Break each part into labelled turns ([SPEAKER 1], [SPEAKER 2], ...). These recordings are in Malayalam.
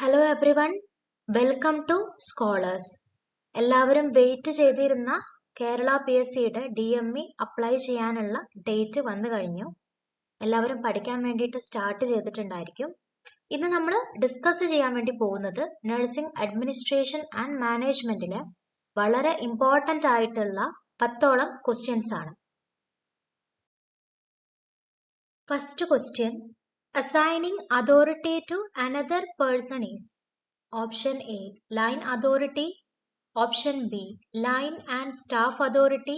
[SPEAKER 1] Hello everyone, welcome to scholars. എല്ലാവരും വെയിറ്റ് ചെയ്തിരുന്ന കേരള PSCയുടെ DME അപ്ലൈ ചെയ്യാനുള്ള ഡേറ്റ് വന്നു കഴിഞ്ഞു. എല്ലാവരും പഠിക്കാൻ വേണ്ടിയിട്ട് സ്റ്റാർട്ട് ചെയ്തിട്ടുണ്ടായിരിക്കും. ഇന്ന് നമ്മൾ ഡിസ്കസ് ചെയ്യാൻ വേണ്ടി പോകുന്നത് നഴ്സിംഗ് അഡ്മിനിസ്ട്രേഷൻ ആൻഡ് മാനേജ്മെന്റിലെ വളരെ ഇമ്പോർട്ടൻ്റ് ആയിട്ടുള്ള 10ഓളം ക്വസ്റ്റ്യൻസ് ആണ്. First question, assigning authority to another person is option A line authority, option B line and staff authority,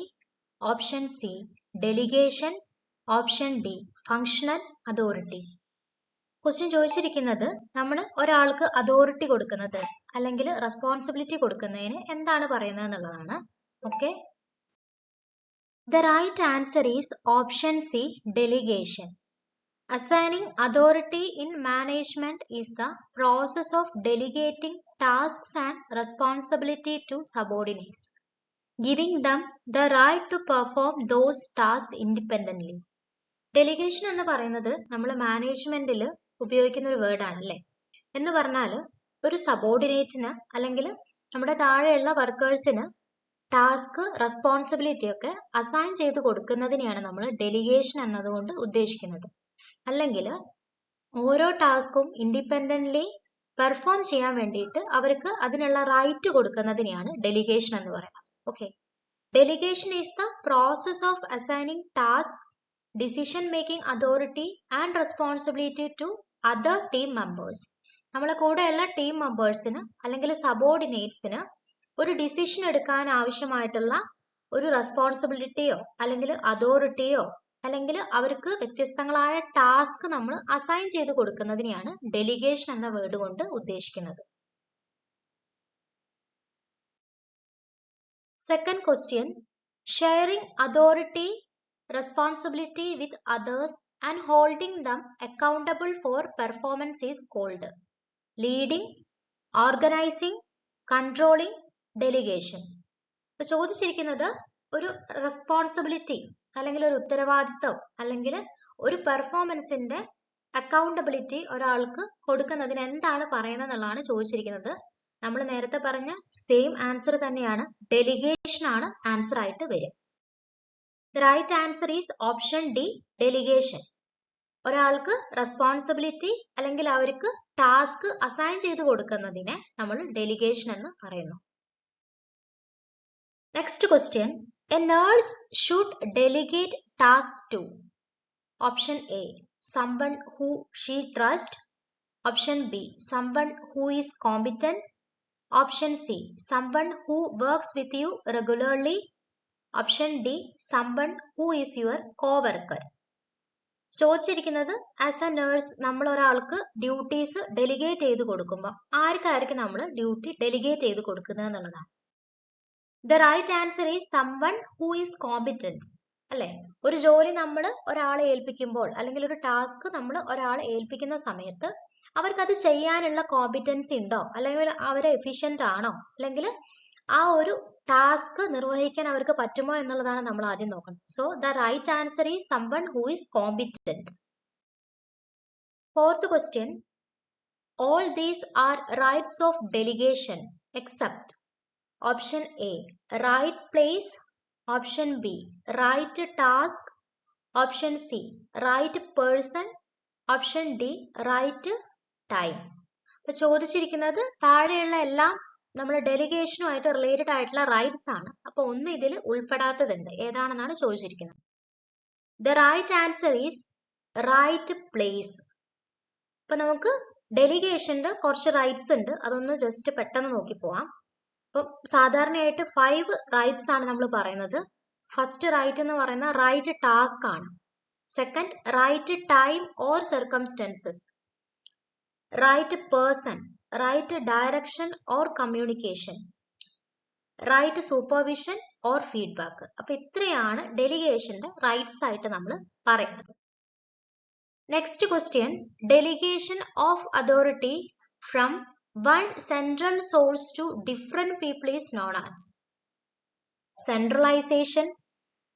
[SPEAKER 1] option C delegation, option D functional authority. Question ചോദിച്ചിരിക്കുന്നത് നമ്മൾ ഒരാൾക്ക് അതോറിറ്റി കൊടുക്കുന്നത് അല്ലെങ്കിൽ റെസ്പോൺസിബിലിറ്റി കൊടുക്കുന്നതിന് എന്താണ് പറയുന്നത് എന്നുള്ളതാണ്. Okay, the right answer is option C delegation. Assigning authority in management is the process of delegating tasks and responsibility to subordinates, giving them the right to perform those tasks independently. Delegation എന്ന് പറയുന്നത് നമ്മൾ മാനേജ്മെന്റിൽ ഉപയോഗിക്കുന്ന ഒരു വേർഡ് ആണല്ലേ. എന്ന് പറഞ്ഞാൽ ഒരു സബോർഡിനേറ്റിന് അല്ലെങ്കിൽ നമ്മുടെ താഴെയുള്ള വർക്കേഴ്സിന് ടാസ്ക് റെസ്പോൺസിബിലിറ്റി ഒക്കെ അസൈൻ ചെയ്ത് കൊടുക്കുന്നതിനെയാണ് നമ്മൾ ഡെലിഗേഷൻ എന്നതുകൊണ്ട് ഉദ്ദേശിക്കുന്നത്. അല്ലെങ്കിൽ ഓരോ ടാസ്കും ഇൻഡിപെൻഡൻ്റ്ലി പെർഫോം ചെയ്യാൻ വേണ്ടിയിട്ട് അവർക്ക് അതിനുള്ള റൈറ്റ് കൊടുക്കുന്നതിനെയാണ് ഡെലിഗേഷൻ എന്ന് പറയുന്നത്. Okay, delegation is the process of assigning task, decision making authority and responsibility to other team members. നമ്മളെ കൂടെയുള്ള ടീം മെമ്പേഴ്സിന് അല്ലെങ്കിൽ സബോർഡിനേറ്റ്സിന് ഒരു ഡിസിഷൻ എടുക്കാൻ ആവശ്യമായിട്ടുള്ള ഒരു റെസ്പോൺസിബിലിറ്റിയോ അല്ലെങ്കിൽ അതോറിറ്റിയോ അല്ലെങ്കിൽ അവർക്ക് വ്യത്യസ്തങ്ങളായ ടാസ്ക് നമ്മൾ അസൈൻ ചെയ്ത് കൊടുക്കുന്നതിനെയാണ് ഡെലിഗേഷൻ എന്ന വേർഡ് കൊണ്ട് ഉദ്ദേശിക്കുന്നത്. Second question, sharing authority responsibility with others and holding them accountable for performance is called leading, organizing, controlling, delegation. ഇപ്പൊ ചോദിച്ചിരിക്കുന്നത് ഒരു റെസ്പോൺസിബിലിറ്റി അല്ലെങ്കിൽ ഒരു ഉത്തരവാദിത്വം അല്ലെങ്കിൽ ഒരു പെർഫോമൻസിന്റെ അക്കൗണ്ടബിലിറ്റി ഒരാൾക്ക് കൊടുക്കുന്നതിന് എന്താണ് പറയുന്നത് എന്നുള്ളതാണ് ചോദിച്ചിരിക്കുന്നത്. നമ്മൾ നേരത്തെ പറഞ്ഞ സെയിം ആൻസർ തന്നെയാണ്, ഡെലിഗേഷൻ ആണ് ആൻസർ ആയിട്ട് വരിക. Right answer is option D delegation. ഒരാൾക്ക് റെസ്പോൺസിബിലിറ്റി അല്ലെങ്കിൽ അവർക്ക് ടാസ്ക് അസൈൻ ചെയ്ത് കൊടുക്കുന്നതിനെ നമ്മൾ ഡെലിഗേഷൻ എന്ന് പറയുന്നു. Next question, a nurse should delegate task to option A someone who she trusts, option B someone who is competent, option C someone who works with you regularly, option D someone who is your co-worker. ചോദിച്ചിരിക്കുന്നത് ആസ് എ നേഴ്സ് നമ്മൾ ഒരാൾക്ക് ഡ്യൂട്ടീസ് ഡെലിഗേറ്റ് ചെയ്ത് കൊടുക്കുമ്പോൾ ആർക്കായിരിക്കും നമ്മൾ ഡ്യൂട്ടി ഡെലിഗേറ്റ് ചെയ്ത് കൊടുക്കുന്നത് എന്നുള്ളതാണ്. The right answer is someone who is competent. അല്ലെ, ഒരു ജോലി നമ്മൾ ഒരാളെ ഏൽപ്പിക്കുമ്പോൾ അല്ലെങ്കിൽ ഒരു ടാസ്ക് നമ്മൾ ഒരാളെ ഏൽപ്പിക്കുന്ന സമയത്ത് അവർക്ക് അത് ചെയ്യാനുള്ള കോമ്പിറ്റൻസി ഉണ്ടോ അല്ലെങ്കിൽ അവർ എഫിഷ്യന്റ് ആണോ അല്ലെങ്കിൽ ആ ഒരു ടാസ്ക് നിർവഹിക്കാൻ അവർക്ക് പറ്റുമോ എന്നുള്ളതാണ് നമ്മൾ ആദ്യം നോക്കുന്നത്. So the right answer is someone who is competent. Fourth question, all these are rights of delegation except option A right place, option B right task, option C right person, option D right time. അപ്പോൾ ചോദിച്ചിരിക്കുന്നത് താഴെയുള്ള എല്ലാം നമ്മൾ ഡെലിഗേഷനുമായിട്ട് റിലേറ്റഡ് ആയിട്ടുള്ള റൈറ്റ്സ് ആണ്. അപ്പോൾ ഒന്ന് ഇതിൽ ഉൾപ്പെടാത്തതുണ്ട്, ഏതാണെന്നാണ് ചോദിച്ചിരിക്കുന്നത്. The right answer is right place. അപ്പൊ നമുക്ക് ഡെലിഗേഷന്റെ കുറച്ച് റൈറ്റ്സ് ഉണ്ട്, അതൊന്ന് ജസ്റ്റ് പെട്ടെന്ന് നോക്കി പോവാം. അപ്പം സാധാരണയായിട്ട് 5 റൈറ്റ്സ് ആണ് നമ്മൾ പറയുന്നത്. ഫസ്റ്റ് റൈറ്റ് എന്ന് പറയുന്ന റൈറ്റ് ടാസ്ക് ആണ്. Second right time or circumstances, right person, right direction or communication, right supervision or feedback. അപ്പൊ ഇത്രയാണ് ഡെലിഗേഷന്റെ റൈറ്റ്സ് ആയിട്ട് നമ്മൾ പറയുന്നത്. Next question, delegation of authority from one central source to different people is known as centralization,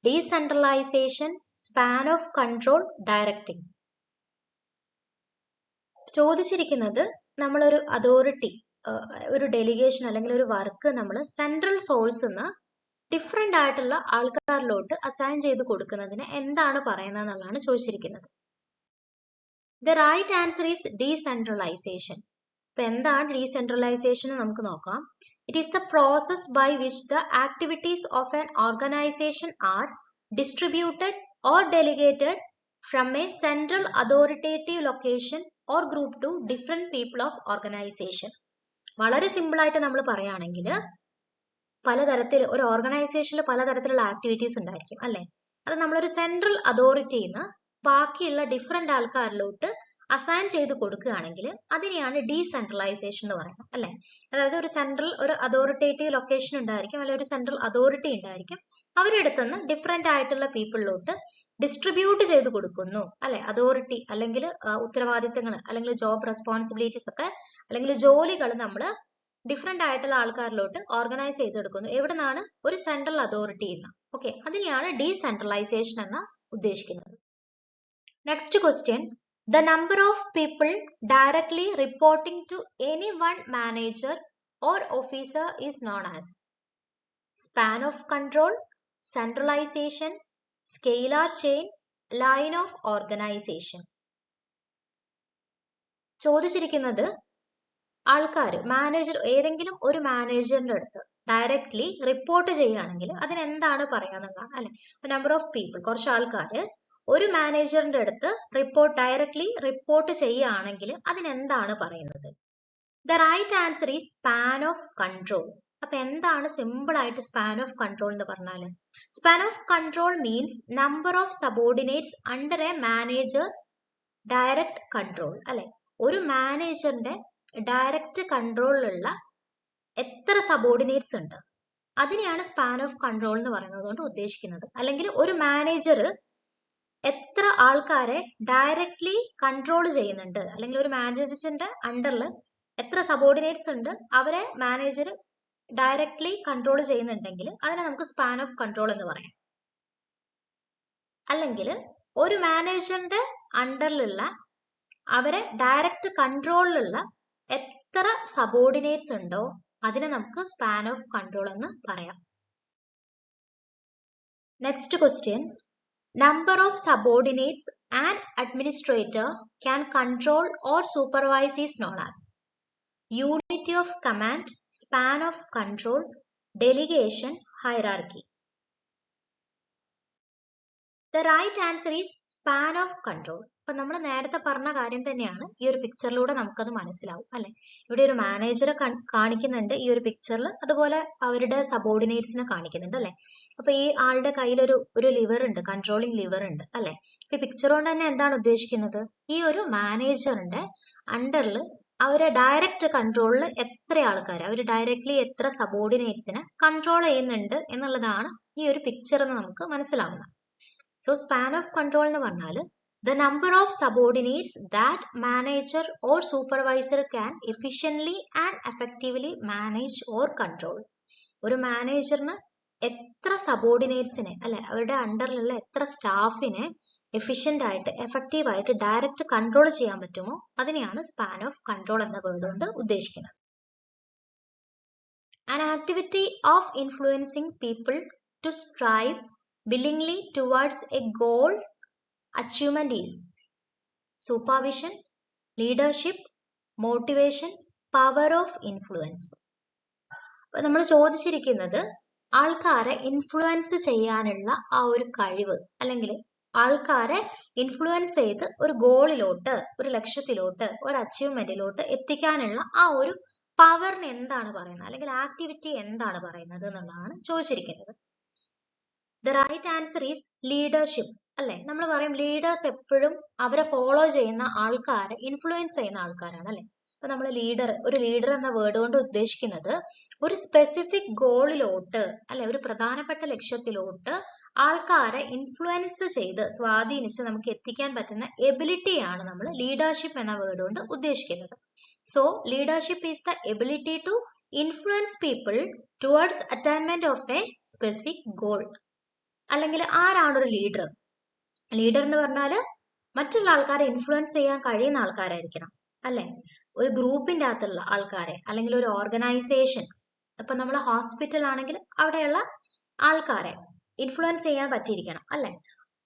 [SPEAKER 1] decentralization, span of control, directing. ചോദിച്ചിരിക്കുന്നത് നമ്മളൊരു അതോറിറ്റി, ഒരു ഡെലിഗേഷൻ അല്ലെങ്കിൽ ഒരു വർക്ക് നമ്മൾ സെൻട്രൽ സോഴ്സിൽ നിന്ന് ഡിഫറെന്റ് ആയിട്ടുള്ള ആൾക്കാരിലോട്ട് അസൈൻ ചെയ്ത് കൊടുക്കുന്നതിന് എന്താണ് പറയുന്നത് എന്നുള്ളതാണ് ചോദിച്ചിരിക്കുന്നത്. The right answer is decentralization. ഇപ്പൊ എന്താണ് ഡീസെൻട്രലൈസേഷൻ എന്ന് നമുക്ക് നോക്കാം. It is the process by which the activities of an organization are distributed or delegated from a central authoritative location or group to different people of organization. വളരെ സിമ്പിൾ ആയിട്ട് നമ്മൾ പറയുകയാണെങ്കിൽ പലതരത്തിൽ ഒരു ഓർഗനൈസേഷനിൽ പലതരത്തിലുള്ള ആക്ടിവിറ്റീസ് ഉണ്ടായിരിക്കും അല്ലെ. അത് നമ്മളൊരു സെൻട്രൽ അതോറിറ്റിയിൽ നിന്ന് ബാക്കിയുള്ള ഡിഫറെന്റ് ആൾക്കാരിലോട്ട് അസൈൻ ചെയ്ത് കൊടുക്കുകയാണെങ്കിൽ അതിനെയാണ് ഡീസെൻട്രലൈസേഷൻ എന്ന് പറയുന്നത് അല്ലെ. അതായത് ഒരു സെൻട്രൽ ഒരു അതോറിറ്റേറ്റീവ് ലൊക്കേഷൻ ഉണ്ടായിരിക്കും, അല്ലെങ്കിൽ ഒരു സെൻട്രൽ അതോറിറ്റി ഉണ്ടായിരിക്കും, അവരുടെ അടുത്തുനിന്ന് ഡിഫറെന്റ് ആയിട്ടുള്ള പീപ്പിളിലോട്ട് ഡിസ്ട്രിബ്യൂട്ട് ചെയ്ത് കൊടുക്കുന്നു അല്ലെ. അതോറിറ്റി അല്ലെങ്കിൽ ഉത്തരവാദിത്തങ്ങൾ അല്ലെങ്കിൽ ജോബ് റെസ്പോൺസിബിലിറ്റീസ് ഒക്കെ അല്ലെങ്കിൽ ജോലികൾ നമ്മൾ ഡിഫറെന്റ് ആയിട്ടുള്ള ആൾക്കാരിലോട്ട് ഓർഗനൈസ് ചെയ്തെടുക്കുന്നു. എവിടെ നിന്നാണ്? ഒരു സെൻട്രൽ അതോറിറ്റിയിൽ നിന്ന്. ഓക്കെ, അതിനെയാണ് ഡീസെൻട്രലൈസേഷൻ എന്ന് ഉദ്ദേശിക്കുന്നത്. Next question. The number of people directly reporting to any one manager or officer is known as span of control, centralization, scalar chain, line of organization. ചോദിച്ചിരിക്കുന്നത് ആൾക്കാർ മാനേജർ ഏതെങ്കിലും ഒരു മാനേജറിന്റെ അടുത്ത് ഡയറക്ട്ലി റിപ്പോർട്ട് ചെയ്യുകയാണെങ്കിൽ അതിന് എന്താണ് പറയാന്നുള്ളതാണ് അല്ലെ. നമ്പർ ഓഫ് പീപ്പിൾ, കുറച്ച് ആൾക്കാർ ഒരു മാനേജറിന്റെ അടുത്ത് ഡയറക്ട്ലി റിപ്പോർട്ട് ചെയ്യുകയാണെങ്കിൽ അതിനെന്താണ് പറയുന്നത്? The right answer is span of control. അപ്പൊ എന്താണ് സിമ്പിൾ ആയിട്ട് സ്പാൻ ഓഫ് കൺട്രോൾ എന്ന് പറഞ്ഞാല്? Span of control means number of subordinates under a manager direct control അല്ലെ. ഒരു മാനേജറിന്റെ ഡയറക്റ്റ് കൺട്രോളിലുള്ള എത്ര സബോർഡിനേറ്റ്സ് ഉണ്ട് അതിനെയാണ് സ്പാൻ ഓഫ് കൺട്രോൾ എന്ന് പറയുന്നത് കൊണ്ട് ഉദ്ദേശിക്കുന്നത്. അല്ലെങ്കിൽ ഒരു മാനേജർ എത്ര ആൾക്കാരെ ഡയറക്ട്ലി കൺട്രോൾ ചെയ്യുന്നുണ്ട്, അല്ലെങ്കിൽ ഒരു മാനേജറിന്റെ അണ്ടറിൽ എത്ര സബോർഡിനേറ്റ്സ് ഉണ്ട് അവരെ മാനേജർ ഡയറക്ട്ലി കൺട്രോൾ ചെയ്യുന്നുണ്ടെങ്കിൽ അതിനെ നമുക്ക് സ്പാൻ ഓഫ് കൺട്രോൾ എന്ന് പറയാം. അല്ലെങ്കിൽ ഒരു മാനേജറിന്റെ അണ്ടറിലുള്ള അവരെ ഡയറക്റ്റ് കൺട്രോളിലുള്ള എത്ര സബോർഡിനേറ്റ്സ് ഉണ്ടോ അതിനെ നമുക്ക് സ്പാൻ ഓഫ് കൺട്രോൾ എന്ന് പറയാം. Next question. Number of subordinates an administrator can control or supervise is known as unity of command, span of control, delegation, hierarchy. The right answer is span of control. അപ്പൊ നമ്മൾ നേരത്തെ പറഞ്ഞ കാര്യം തന്നെയാണ് ഈ ഒരു പിക്ചറിലൂടെ നമുക്കത് മനസ്സിലാവും അല്ലെ. ഇവിടെ ഒരു മാനേജറെ കാണിക്കുന്നുണ്ട് ഈ ഒരു പിക്ചറിൽ, അതുപോലെ അവരുടെ സബോർഡിനേറ്റ്സിനെ കാണിക്കുന്നുണ്ട് അല്ലെ. അപ്പൊ ഈ ആളുടെ കയ്യിൽ ഒരു ലിവർ ഉണ്ട്, കൺട്രോളിങ് ലിവർ ഉണ്ട് അല്ലെ. ഈ പിക്ചർ കൊണ്ട് തന്നെ എന്താണ് ഉദ്ദേശിക്കുന്നത്? ഈ ഒരു മാനേജറിന്റെ അണ്ടറിൽ അവരെ ഡയറക്റ്റ് കൺട്രോളിൽ എത്ര ആൾക്കാർ, അവർ ഡയറക്ട്ലി എത്ര സബോർഡിനേറ്റ്സിനെ കൺട്രോൾ ചെയ്യുന്നുണ്ട് എന്നുള്ളതാണ് ഈ ഒരു പിക്ചർ എന്ന് നമുക്ക് മനസ്സിലാവുന്നത്. സോ സ്പാൻ ഓഫ് കൺട്രോൾ എന്ന് പറഞ്ഞാൽ the number of subordinates that manager or supervisor can efficiently and effectively manage or control. ഒരു മാനേജറിന് എത്ര സബോർഡിനേറ്റ്സിനെ അല്ലെ അവരുടെ അണ്ടറിലുള്ള എത്ര സ്റ്റാഫിനെ എഫിഷ്യന്റ് ആയിട്ട് എഫക്റ്റീവ് ആയിട്ട് ഡയറക്റ്റ് കൺട്രോൾ ചെയ്യാൻ പറ്റുമോ അതിനെയാണ് സ്പാൻ ഓഫ് കൺട്രോൾ എന്ന വേർഡ് കൊണ്ട് ഉദ്ദേശിക്കുന്നത്. An activity of influencing people to strive willingly towards a goal achievement is supervision, leadership, motivation, power of influence. നമ്മൾ ചോദിച്ചിരിക്കുന്നത് ആൾക്കാരെ ഇൻഫ്ലുവൻസ് ചെയ്യാനുള്ള ആ ഒരു കഴിവ്, അല്ലെങ്കിൽ ആൾക്കാരെ ഇൻഫ്ലുവൻസ് ചെയ്ത് ഒരു ഗോളിലോട്ട്, ഒരു ലക്ഷ്യത്തിലോട്ട്, ഒരു അച്ചീവ്മെന്റിലോട്ട് എത്തിക്കാനുള്ള ആ ഒരു പവറിന് എന്താണ് പറയുന്നത്, അല്ലെങ്കിൽ ആക്ടിവിറ്റി എന്താണ് പറയുന്നത് എന്നുള്ളതാണ് ചോദിച്ചിരിക്കുന്നത്. The right answer is leadership അല്ലെ. നമ്മൾ പറയും ലീഡേഴ്സ് എപ്പോഴും അവരെ ഫോളോ ചെയ്യുന്ന ആൾക്കാരെ ഇൻഫ്ലുവൻസ് ചെയ്യുന്ന ആൾക്കാരാണ് അല്ലെ. അപ്പൊ നമ്മൾ ഒരു ലീഡർ എന്ന വേർഡ് കൊണ്ട് ഉദ്ദേശിക്കുന്നത് ഒരു സ്പെസിഫിക് ഗോളിലോട്ട് അല്ലെ, ഒരു പ്രധാനപ്പെട്ട ലക്ഷ്യത്തിലോട്ട് ആൾക്കാരെ ഇൻഫ്ലുവൻസ് ചെയ്ത് സ്വാധീനിച്ച് നമുക്ക് എത്തിക്കാൻ പറ്റുന്ന എബിലിറ്റിയാണ് നമ്മൾ ലീഡർഷിപ്പ് എന്ന വേർഡ് കൊണ്ട് ഉദ്ദേശിക്കുന്നത്. So leadership is the ability to influence people towards attainment of a specific goal. അല്ലെങ്കിൽ ആരാണ് ഒരു ലീഡർ? ലീഡർ എന്ന് പറഞ്ഞാൽ മറ്റുള്ള ആൾക്കാരെ ഇൻഫ്ലുവൻസ് ചെയ്യാൻ കഴിയുന്ന ആൾക്കാരായിരിക്കണം അല്ലെ. ഒരു ഗ്രൂപ്പിന്റെ അകത്തുള്ള ആൾക്കാരെ അല്ലെങ്കിൽ ഒരു ഓർഗനൈസേഷൻ, ഇപ്പൊ നമ്മൾ ഹോസ്പിറ്റൽ ആണെങ്കിൽ അവിടെയുള്ള ആൾക്കാരെ ഇൻഫ്ലുവൻസ് ചെയ്യാൻ പറ്റിയിരിക്കണം അല്ലെ.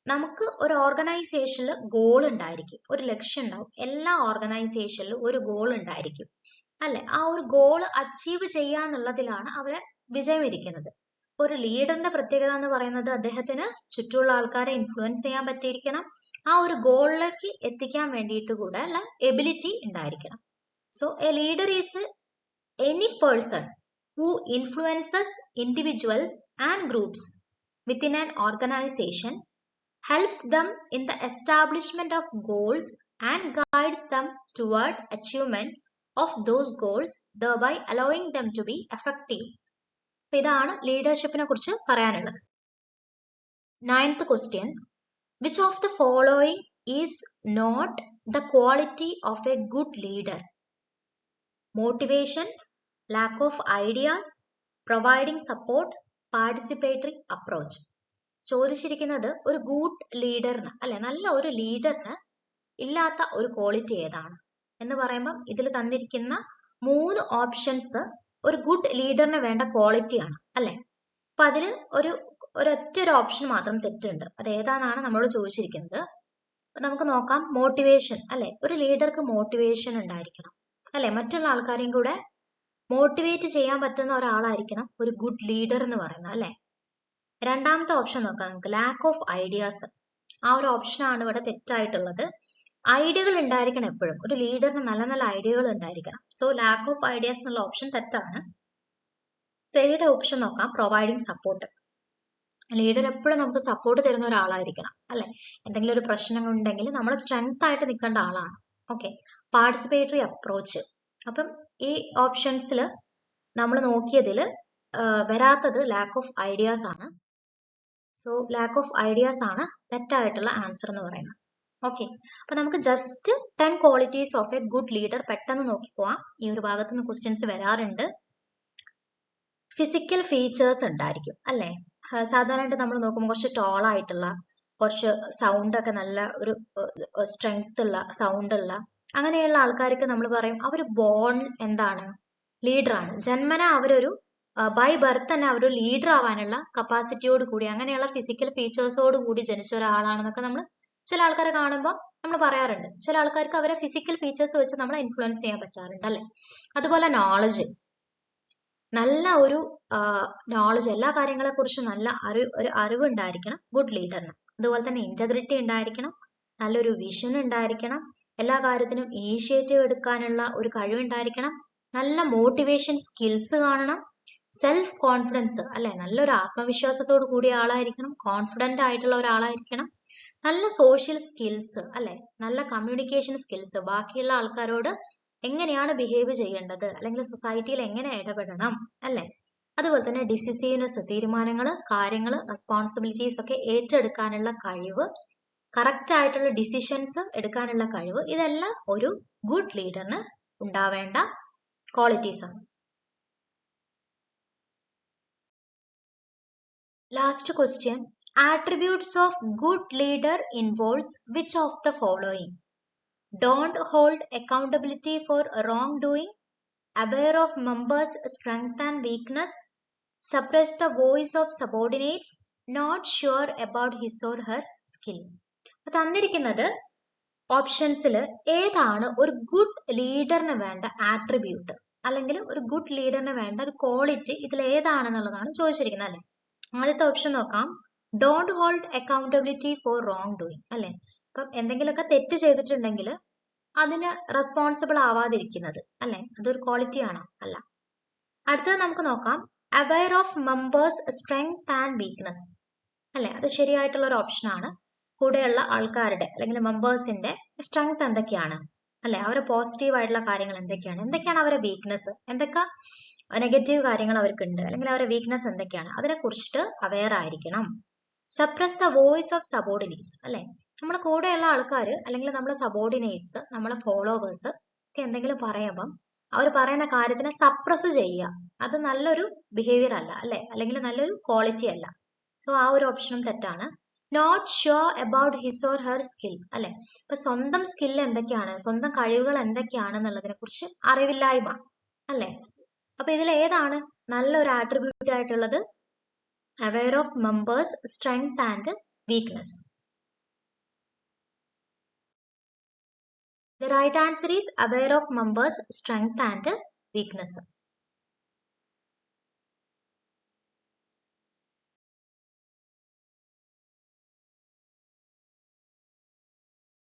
[SPEAKER 1] നമുക്ക് ഒരു ഓർഗനൈസേഷനിൽ ഗോൾ ഉണ്ടായിരിക്കും, ഒരു ലക്ഷ്യം ഉണ്ടാവും. എല്ലാ ഓർഗനൈസേഷനിലും ഒരു ഗോൾ ഉണ്ടായിരിക്കും അല്ലെ. ആ ഒരു ഗോൾ അച്ചീവ് ചെയ്യാന്നുള്ളതിലാണ് അവരെ വിജയം ഇരിക്കുന്നത്. ഒരു ലീഡറിന്റെ പ്രത്യേകത എന്ന് പറയുന്നത് അദ്ദേഹത്തിന് ചുറ്റുമുള്ള ആൾക്കാരെ ഇൻഫ്ലുവൻസ് ചെയ്യാൻ പറ്റിയിരിക്കണം, ആ ഒരു ഗോളിലേക്ക് എത്തിക്കാൻ വേണ്ടിയിട്ട് കൂടെ ഉള്ള എബിലിറ്റി ഉണ്ടായിരിക്കണം. So A leader is any person who influences individuals and groups within an organization, helps them in the establishment of goals and guides them toward achievement of those goals, thereby allowing them to be effective. ഇതാണ് ലീഡർഷിപ്പിനെ കുറിച്ച് പറയാനുള്ളത്. 9th question, which of the following is not the quality of a good leader? Motivation, lack of ideas, providing support, participatory approach. ചോദിച്ചിരിക്കുന്നത് ഒരു ഗുഡ് ലീഡറിന് അല്ലെ, നല്ല ഒരു ലീഡറിന് ഇല്ലാത്ത ഒരു ക്വാളിറ്റി ഏതാണ് എന്ന് പറയുമ്പോൾ ഇതിൽ തന്നിരിക്കുന്ന 3 ഓപ്ഷൻസ് ഒരു ഗുഡ് ലീഡറിന് വേണ്ട ക്വാളിറ്റിയാണ് അല്ലെ. അപ്പൊ അതിൽ ഒരൊറ്റ ഓപ്ഷൻ മാത്രം തെറ്റുണ്ട്. അത് ഏതാണെന്നാണ് നമ്മളോട് ചോദിച്ചിരിക്കുന്നത്. നമുക്ക് നോക്കാം. മോട്ടിവേഷൻ അല്ലെ, ഒരു ലീഡർക്ക് മോട്ടിവേഷൻ ഉണ്ടായിരിക്കണം അല്ലെ, മറ്റുള്ള ആൾക്കാരെയും കൂടെ മോട്ടിവേറ്റ് ചെയ്യാൻ പറ്റുന്ന ഒരാളായിരിക്കണം ഒരു ഗുഡ് ലീഡർ എന്ന് പറയുന്നത് അല്ലെ. രണ്ടാമത്തെ ഓപ്ഷൻ നോക്കാം നമുക്ക്, ലാക്ക് ഓഫ് ഐഡിയാസ്. ആ ഒരു ഓപ്ഷനാണ് ഇവിടെ തെറ്റായിട്ടുള്ളത്. ഐഡിയകൾ ഉണ്ടായിരിക്കണം എപ്പോഴും, ഒരു ലീഡറിന് നല്ല നല്ല ഐഡിയകൾ ഉണ്ടായിരിക്കണം. സോ ലാക്ക് ഓഫ് ഐഡിയാസ് എന്നുള്ള ഓപ്ഷൻ തെറ്റാണ്. തേർഡ് ഓപ്ഷൻ നോക്കാം, പ്രൊവൈഡിങ് സപ്പോർട്ട്. ലീഡർ എപ്പോഴും നമുക്ക് സപ്പോർട്ട് തരുന്ന ഒരാളായിരിക്കണം അല്ലെ. എന്തെങ്കിലും ഒരു പ്രശ്നം ഉണ്ടെങ്കിൽ നമ്മൾ സ്ട്രെങ്ത് ആയിട്ട് നിൽക്കേണ്ട ആളാണ്. ഓക്കെ. Participatory approach. അപ്പം ഈ ഓപ്ഷൻസിൽ നമ്മൾ നോക്കിയതിൽ വരാത്തത് ലാക്ക് ഓഫ് ഐഡിയാസ് ആണ്. സോ ലാക്ക് ഓഫ് ഐഡിയാസ് ആണ് തെറ്റായിട്ടുള്ള ആൻസർ എന്ന് പറയുന്നത്. ഓക്കെ. അപ്പൊ നമുക്ക് just 10 qualities of A good leader പെട്ടെന്ന് നോക്കി പോവാം. ഈ ഒരു ഭാഗത്ത് നിന്ന് ക്വസ്റ്റ്യൻസ് വരാറുണ്ട്. ഫിസിക്കൽ ഫീച്ചേഴ്സ് ഉണ്ടായിരിക്കും അല്ലെ. സാധാരണയായിട്ട് നമ്മൾ നോക്കുമ്പോൾ കുറച്ച് ടോൾ ആയിട്ടുള്ള, കുറച്ച് സൗണ്ട് ഒക്കെ നല്ല ഒരു സ്ട്രെങ്ത് ഉള്ള, സൗണ്ട് ഉള്ള, അങ്ങനെയുള്ള ആൾക്കാർക്ക് നമ്മൾ പറയും അവർ ബോൺ എന്താണ്, ലീഡറാണ്. ജന്മന അവരൊരു ബൈ ബർത്ത് തന്നെ അവരൊരു ലീഡർ ആവാനുള്ള കപ്പാസിറ്റിയോട് കൂടി, അങ്ങനെയുള്ള ഫിസിക്കൽ ഫീച്ചേഴ്സോട് കൂടി ജനിച്ച ഒരാളാണെന്നൊക്കെ നമ്മൾ ചില ആൾക്കാരെ കാണുമ്പോൾ നമ്മൾ പറയാറുണ്ട്. ചില ആൾക്കാർക്ക് അവരെ ഫിസിക്കൽ ഫീച്ചേഴ്സ് വെച്ച് നമ്മളെ ഇൻഫ്ലുവൻസ് ചെയ്യാൻ പറ്റാറുണ്ട് അല്ലെ. അതുപോലെ നോളജ്, നല്ല ഒരു നോളജ്, എല്ലാ കാര്യങ്ങളെ കുറിച്ചും നല്ല ഒരു അറിവ് ഉണ്ടായിരിക്കണം ഗുഡ് ലീഡറിന്. അതുപോലെ തന്നെ ഇന്റഗ്രിറ്റി ഉണ്ടായിരിക്കണം, നല്ലൊരു വിഷൻ ഉണ്ടായിരിക്കണം, എല്ലാ കാര്യത്തിനും ഇനീഷ്യേറ്റീവ് എടുക്കാനുള്ള ഒരു കഴിവുണ്ടായിരിക്കണം, നല്ല മോട്ടിവേഷൻ സ്കിൽസ് കാണണം, സെൽഫ് കോൺഫിഡൻസ് അല്ലെ, നല്ലൊരു ആത്മവിശ്വാസത്തോട് കൂടിയ ആളായിരിക്കണം, കോൺഫിഡന്റ് ആയിട്ടുള്ള ഒരാളായിരിക്കണം, നല്ല സോഷ്യൽ സ്കിൽസ് അല്ലെ, നല്ല കമ്മ്യൂണിക്കേഷൻ സ്കിൽസ്, ബാക്കിയുള്ള ആൾക്കാരോട് എങ്ങനെയാണ് ബിഹേവ് ചെയ്യേണ്ടത് അല്ലെങ്കിൽ സൊസൈറ്റിയിൽ എങ്ങനെ ഇടപെടണം അല്ലെ. അതുപോലെ തന്നെ ഡിസിസീവ്നെസ്, തീരുമാനങ്ങൾ, കാര്യങ്ങൾ, റെസ്പോൺസിബിലിറ്റീസ് ഒക്കെ ഏറ്റെടുക്കാനുള്ള കഴിവ്, കറക്റ്റ് ആയിട്ടുള്ള ഡിസിഷൻസ് എടുക്കാനുള്ള കഴിവ്, ഇതെല്ലാം ഒരു ഗുഡ് ലീഡറിന് ഉണ്ടാവേണ്ട ക്വാളിറ്റീസ് ആണ്. Last question, attributes of good leader involves which of the following? Don't hold accountability for wrongdoing, aware of members' strength and weakness, suppress the voice of subordinates, not sure about his or her skill. തന്നിരിക്കുന്നത് ഓപ്ഷൻസിൽ ഏതാണ് ഒരു ഗുഡ് ലീഡറിന് വേണ്ട ആട്രിബ്യൂട്ട് അല്ലെങ്കിൽ ഒരു ഗുഡ് ലീഡറിന് വേണ്ട ഒരു ക്വാളിറ്റി, ഇതിൽ ഏതാണെന്നുള്ളതാണ് ചോദിച്ചിരിക്കുന്നത് അല്ലെ. ആദ്യത്തെ ഓപ്ഷൻ നോക്കാം, don't hold accountability for wrong doing അല്ലെ. അപ്പം എന്തെങ്കിലുമൊക്കെ തെറ്റ് ചെയ്തിട്ടുണ്ടെങ്കിൽ അതിന് റെസ്പോൺസിബിൾ ആവാതിരിക്കുന്നത് അല്ലെ, അതൊരു ക്വാളിറ്റി ആണോ? അല്ല. അടുത്തത് നമുക്ക് നോക്കാം, aware of members strength and weakness അല്ലെ, അത് ശരിയായിട്ടുള്ള ഒരു ഓപ്ഷൻ ആണ്. കൂടെയുള്ള ആൾക്കാരുടെ അല്ലെങ്കിൽ മെമ്പേഴ്സിന്റെ സ്ട്രെങ്ത് എന്തൊക്കെയാണ് അല്ലെ, അവരെ പോസിറ്റീവ് ആയിട്ടുള്ള കാര്യങ്ങൾ എന്തൊക്കെയാണ് അവരെ വീക്ക്നെസ്, എന്തൊക്കെ നെഗറ്റീവ് കാര്യങ്ങൾ അവർക്കുണ്ട് അല്ലെങ്കിൽ അവരുടെ വീക്ക്നെസ് എന്തൊക്കെയാണ്, അതിനെ കുറിച്ചിട്ട് അവെയർ ആയിരിക്കണം. Suppress the voice of subordinates അല്ലെ, നമ്മുടെ കൂടെയുള്ള ആൾക്കാർ അല്ലെങ്കിൽ നമ്മുടെ സബോർഡിനേറ്റ്സ്, നമ്മളെ ഫോളോവേഴ്സ് ഒക്കെ എന്തെങ്കിലും പറയുമ്പം അവർ പറയുന്ന കാര്യത്തിനെ സപ്രസ് ചെയ്യുക, അത് നല്ലൊരു ബിഹേവിയർ അല്ല അല്ലെ, അല്ലെങ്കിൽ നല്ലൊരു ക്വാളിറ്റി അല്ല. സോ ആ ഒരു ഓപ്ഷനും തെറ്റാണ്. Not sure about his or her skill അല്ലെ. അപ്പൊ സ്വന്തം സ്കിൽ എന്തൊക്കെയാണ്, സ്വന്തം കഴിവുകൾ എന്തൊക്കെയാണെന്നുള്ളതിനെ കുറിച്ച് അറിവില്ലായ്മ അല്ലെ. അപ്പൊ ഇതിൽ ഏതാണ് നല്ലൊരു ആട്രിബ്യൂട്ട് ആയിട്ടുള്ളത്? aware of members strength and weakness. The right answer is aware of members strength and weakness.